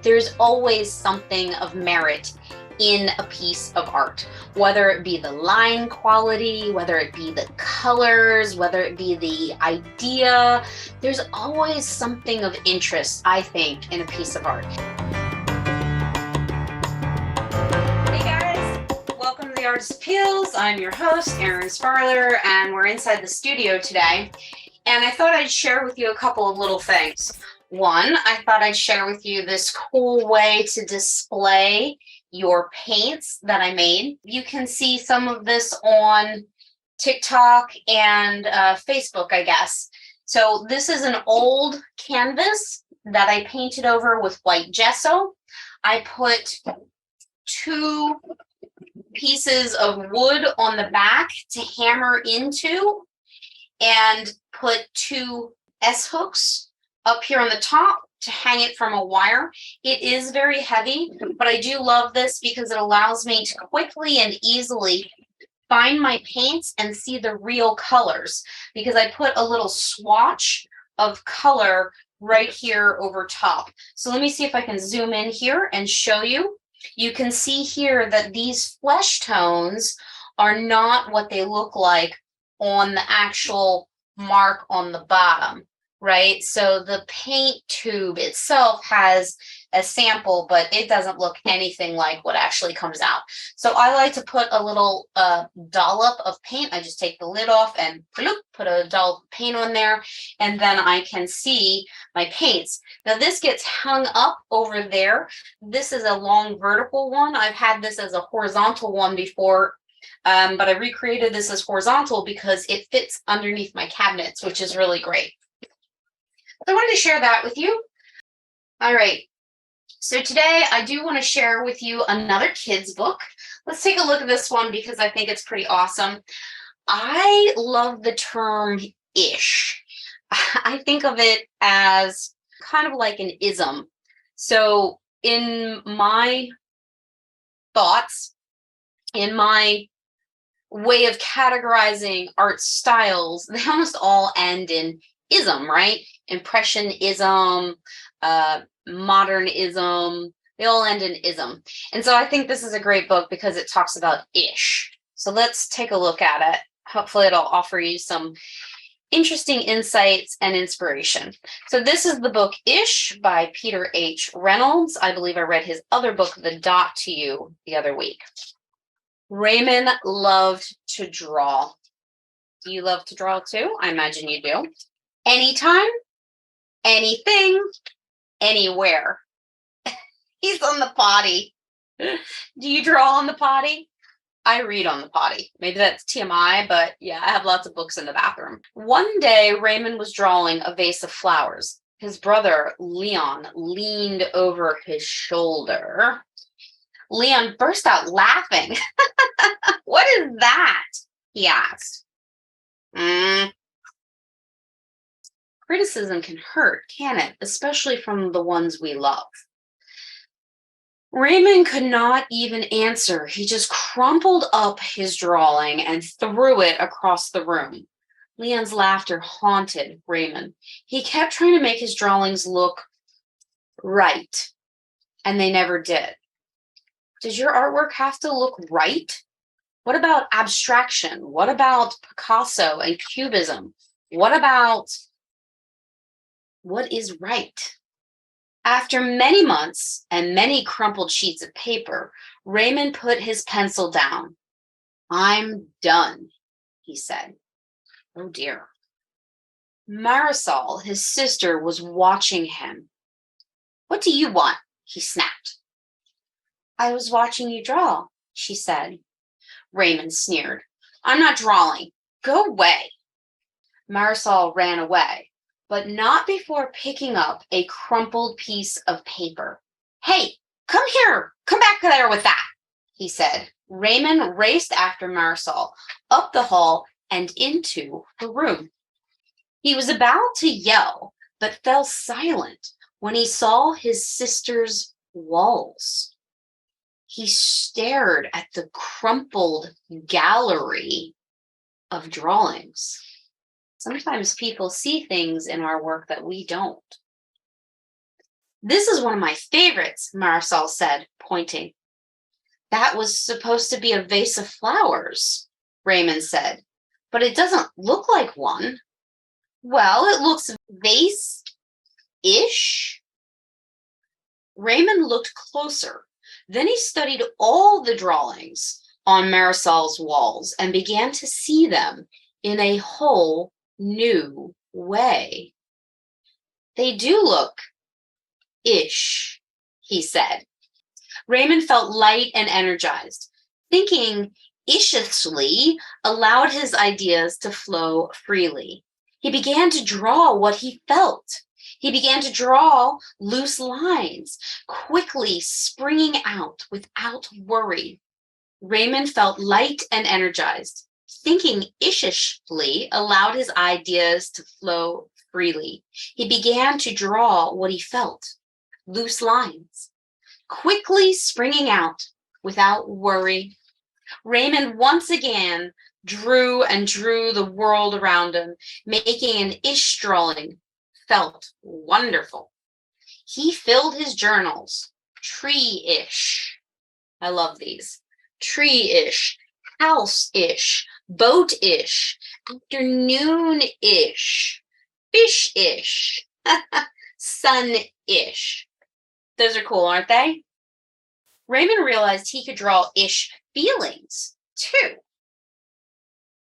there's always something of merit in a piece of art, whether it be the line quality, whether it be the colors, whether it be the idea. There's always something of interest, I think, in a piece of art. Hey guys, welcome to the Artist Appeals. I'm your host, Erin Sparler, and we're inside the studio today. And I thought I'd share with you a couple of little things. One, I thought I'd share with you this cool way to display your paints that I made. You can see some of this on TikTok and Facebook, I guess. So this is an old canvas that I painted over with white gesso. I put 2 pieces of wood on the back to hammer into and put 2 S-hooks up here on the top to hang it from a wire. It is very heavy, but I do love this because it allows me to quickly and easily find my paints and see the real colors, because I put a little swatch of color right here over top. So let me see if I can zoom in here and show you. You can see here that these flesh tones are not what they look like on the actual mark on the bottom. Right? So the paint tube itself has a sample, but it doesn't look anything like what actually comes out. So I like to put a little dollop of paint. I just take the lid off and put a dollop of paint on there, and then I can see my paints. Now this gets hung up over there. This is a long vertical one. I've had this as a horizontal one before, but I recreated this as horizontal because it fits underneath my cabinets, which is really great. So I wanted to share that with you. All right. So today I do want to share with you another kid's book. Let's take a look at this one because I think it's pretty awesome. I love the term ish. I think of it as kind of like an ism. So in my thoughts, in my way of categorizing art styles, they almost all end in ism, right? Impressionism, modernism, they all end in ism. And so I think this is a great book because it talks about ish. So let's take a look at it. Hopefully it'll offer you some interesting insights and inspiration. So this is the book Ish by Peter H. Reynolds. I believe I read his other book, The Dot, to you the other week. Raymond loved to draw. Do you love to draw too? I imagine you do. Anytime, anything, anywhere. He's on the potty. Do you draw on the potty? I read on the potty. Maybe that's TMI, but yeah, I have lots of books in the bathroom. One day, Raymond was drawing a vase of flowers. His brother, Leon, leaned over his shoulder. Leon burst out laughing. What is that? He asked. Criticism can hurt, can it? Especially from the ones we love. Raymond could not even answer. He just crumpled up his drawing and threw it across the room. Leon's laughter haunted Raymond. He kept trying to make his drawings look right, and they never did. Does your artwork have to look right? What about abstraction? What about Picasso and Cubism? What is right? After many months and many crumpled sheets of paper, Raymond put his pencil down. I'm done, he said. Oh dear. Marisol, his sister, was watching him. What do you want? He snapped. I was watching you draw, she said. Raymond sneered. I'm not drawing. Go away. Marisol ran away, but not before picking up a crumpled piece of paper. Hey, come here. Come back there with that, he said. Raymond raced after Marisol, up the hall and into her room. He was about to yell, but fell silent when he saw his sister's walls. He stared at the crumpled gallery of drawings. Sometimes people see things in our work that we don't. This is one of my favorites, Marisol said, pointing. That was supposed to be a vase of flowers, Raymond said, but it doesn't look like one. Well, it looks vase-ish. Raymond looked closer. Then he studied all the drawings on Marisol's walls and began to see them in a whole new way. They do look ish, he said. Raymond felt light and energized. Thinking ishishly allowed his ideas to flow freely. He began to draw what he felt. He began to draw loose lines, quickly springing out without worry. Raymond felt light and energized. Thinking ishishly allowed his ideas to flow freely. He began to draw what he felt, loose lines, quickly springing out without worry. Raymond once again drew and drew the world around him, making an ish drawing. Felt wonderful. He filled his journals, tree-ish. I love these. Tree-ish, house-ish, boat-ish, afternoon-ish, fish-ish, sun-ish. Those are cool, aren't they? Raymond realized he could draw ish feelings too.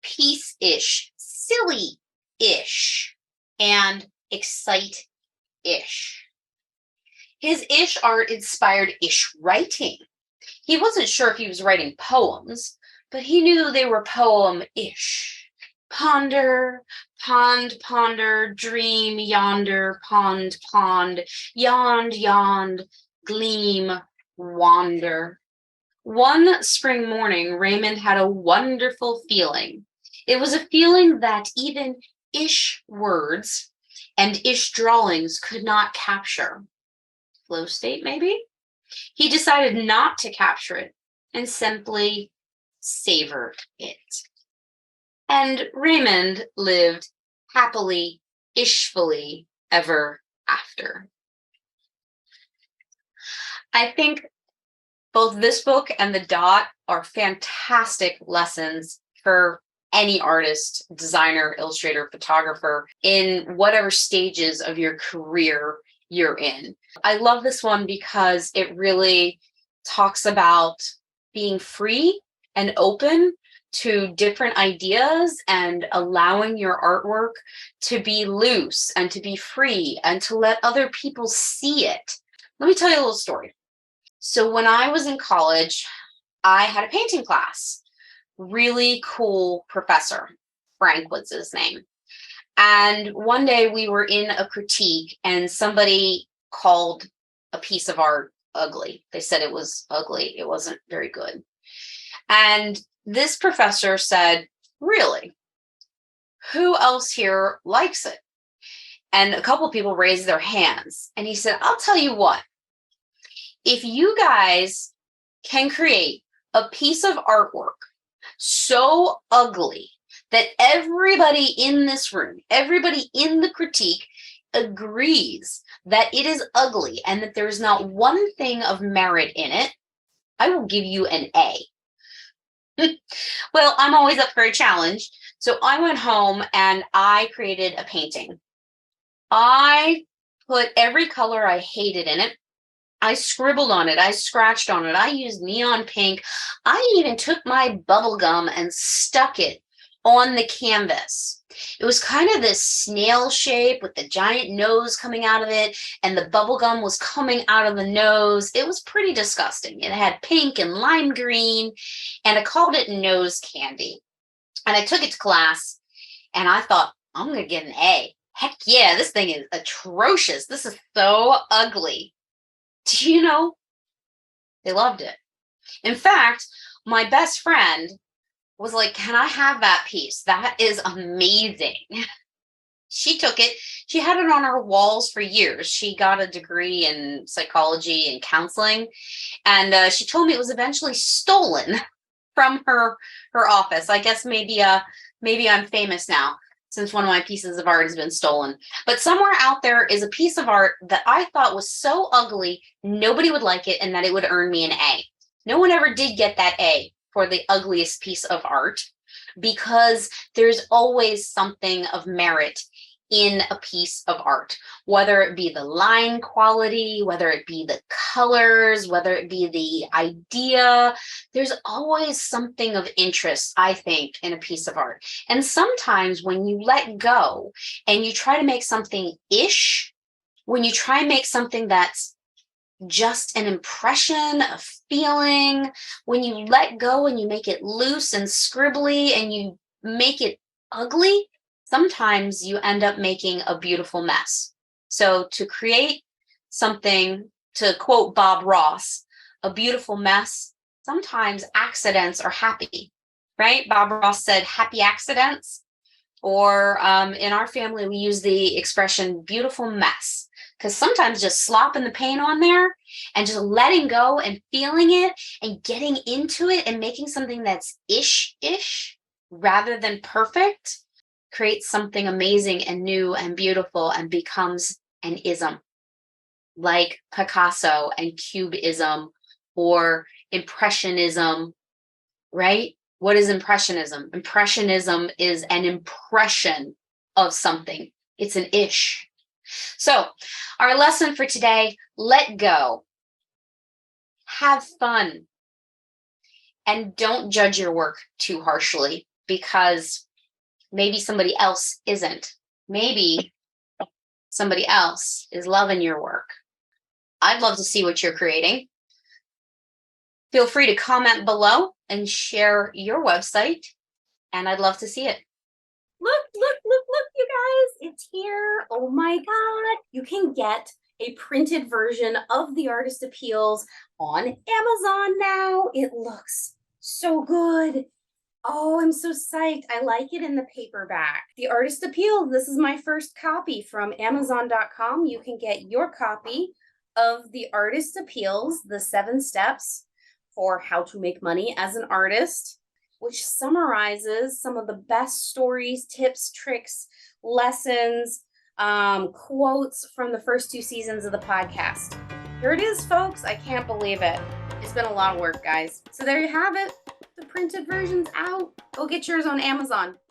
Peace-ish, silly-ish, and excite-ish. His ish art inspired ish writing. He wasn't sure if he was writing poems, but he knew they were poem-ish. Ponder, ponder, dream yonder, pond, yond, gleam, wander. One spring morning, Raymond had a wonderful feeling. It was a feeling that even ish words and ish drawings could not capture. Flow state, maybe? He decided not to capture it and simply savored it. And Raymond lived happily, ishfully ever after. I think both this book and The Dot are fantastic lessons for any artist, designer, illustrator, photographer in whatever stages of your career you're in. I love this one because it really talks about being free and open to different ideas and allowing your artwork to be loose and to be free and to let other people see it. Let me tell you a little story. So when I was in college, I had a painting class. Really cool professor. Frank was his name. And one day we were in a critique and somebody called a piece of art ugly. They said it was ugly. It wasn't very good. And this professor said, really? Who else here likes it? And a couple of people raised their hands. And he said, I'll tell you what. If you guys can create a piece of artwork so ugly that everybody in this room, everybody in the critique agrees that it is ugly and that there is not one thing of merit in it, I will give you an A. Well, I'm always up for a challenge. So I went home and I created a painting. I put every color I hated in it. I scribbled on it. I scratched on it. I used neon pink. I even took my bubble gum and stuck it on the canvas. It was kind of this snail shape with the giant nose coming out of it, and the bubble gum was coming out of the nose. It was pretty disgusting. It had pink and lime green, and I called it nose candy. And I took it to class, and I thought, I'm going to get an A. Heck yeah, this thing is atrocious. This is so ugly. Do you know? They loved it. In fact, my best friend was like, can I have that piece? That is amazing. She took it. She had it on her walls for years. She got a degree in psychology and counseling. And she told me it was eventually stolen from her office. I guess maybe I'm famous now. since one of my pieces of art has been stolen. But somewhere out there is a piece of art that I thought was so ugly, nobody would like it, and that it would earn me an A. No one ever did get that A for the ugliest piece of art, because there's always something of merit in a piece of art, whether it be the line quality, whether it be the colors, whether it be the idea. There's always something of interest, I think, in a piece of art. And sometimes when you let go and you try to make something ish, when you try and make something that's just an impression, a feeling, when you let go and you make it loose and scribbly and you make it ugly, sometimes you end up making a beautiful mess. So to create something, to quote Bob Ross, a beautiful mess, sometimes accidents are happy, right? Bob Ross said happy accidents, or in our family, we use the expression beautiful mess, because sometimes just slopping the paint on there and just letting go and feeling it and getting into it and making something that's ish rather than perfect creates something amazing and new and beautiful and becomes an ism, like Picasso and Cubism or Impressionism, right? What is Impressionism? Impressionism is an impression of something. It's an ish. So our lesson for today, let go, have fun, and don't judge your work too harshly, because maybe somebody else isn't. Maybe somebody else is loving your work. I'd love to see what you're creating. Feel free to comment below and share your website, and I'd love to see it. Look, you guys, it's here. Oh my God. You can get a printed version of the Artist Appeals on Amazon now. It looks so good. Oh, I'm so psyched. I like it in the paperback. The Artist Appeal, this is my first copy from Amazon.com. You can get your copy of the Artist Appeals, the 7 steps for how to make money as an artist, which summarizes some of the best stories, tips, tricks, lessons, quotes from the first 2 seasons of the podcast. Here it is, folks. I can't believe it. It's been a lot of work, guys. So there you have it. The printed version's out. Go get yours on Amazon.